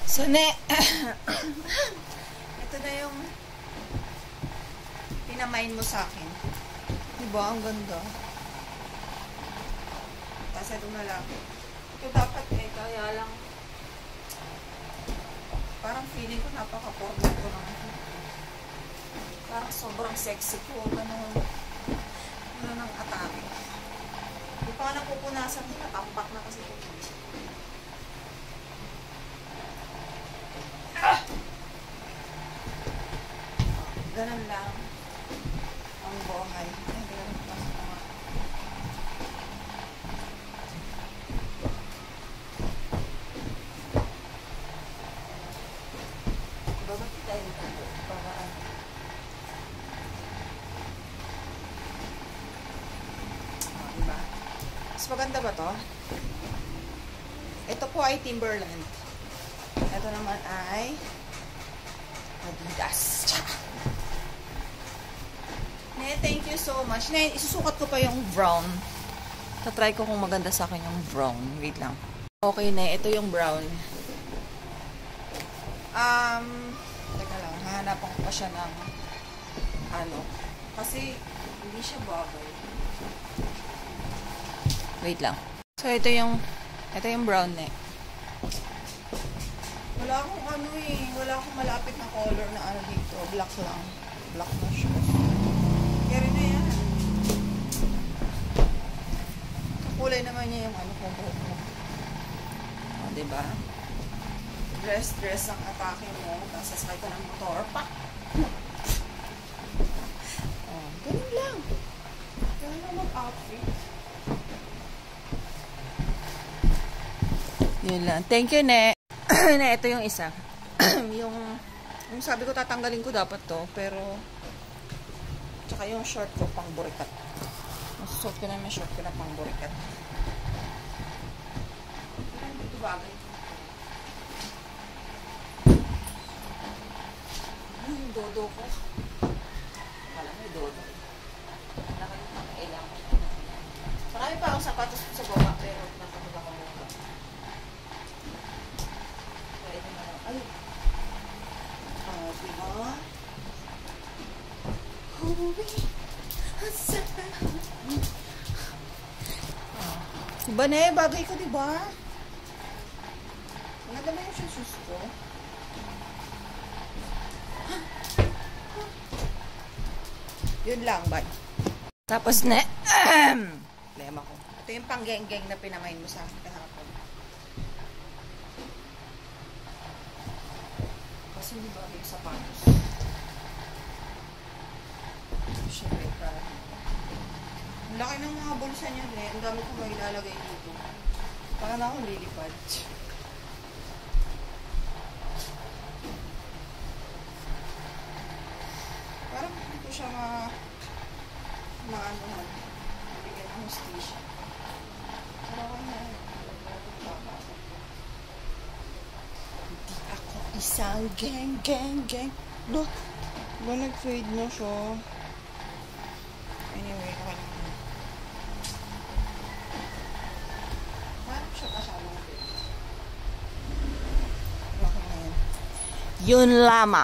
So, ito na yung pinamain mo sa akin. Diba? Ang ganda. Tapos ito na lang. Ito dapat kaya lang parang feeling ko napaka-formal ko naman. Parang sobrang sexy ko. Ganun ng atake. Hindi pa nga napupunasan. Natampak na kasi ito. Ganun lang ang buhay. Babati tayo dito para diba? Mas maganda ba to? Ito po ay Timberland. Ito naman ay Adidas. Thank you so much. Isusukat ko pa yung brown. Tatry ko kung maganda sa akin yung brown. Wait lang. Okay na. Ito yung brown. Teka lang. Hahanapan ko pa siya ng ano. Kasi hindi siya bagay. Wait lang. So, ito yung brown na. Wala akong ano eh. Wala akong malapit na color na ano dito. Black lang. Black na siya. Kaya na yan. Kakulay naman niya yung ano ko. O, diba? Dress ang atake mo. Tapos sasakay ka ng motor. Pak! O, ganun lang. Ganun lang mag-outfit. Yun lang. Thank you, Ne. Ito yung isa. yung sabi ko tatanggalin ko dapat to. Pero tsaka yung short ko pang burikat. Masusuot ko na yung short ko na pang burikat. Ito bagay. Yung dodo ko. Wala na yung dodo. Nakailang. Marami pa akong sapatos sa baba pero nakababa ko muna. Pwede na lang. Ay! Diba? Diba na bagay ko diba? Maganda ba yung shoes ko? Yun lang, bye. Tapos na lema ko. Ito yung pang-geng-geng na pinamain mo sa akin kahapon. Kasi hindi bagay yung sapatos. Siyempre, ang laki ng mga bulsa niya eh. Ang dami kong mailalagay dito. Parang ako lilipad. Parang hindi ko siya maanohan. Bigyan ng hostation. Pero ako na hindi ako isang geng. Look! Diba nag-fade na siya? Anyway, okay lang. Parang siya masyadong fade. Okay na yan. Yun lamang.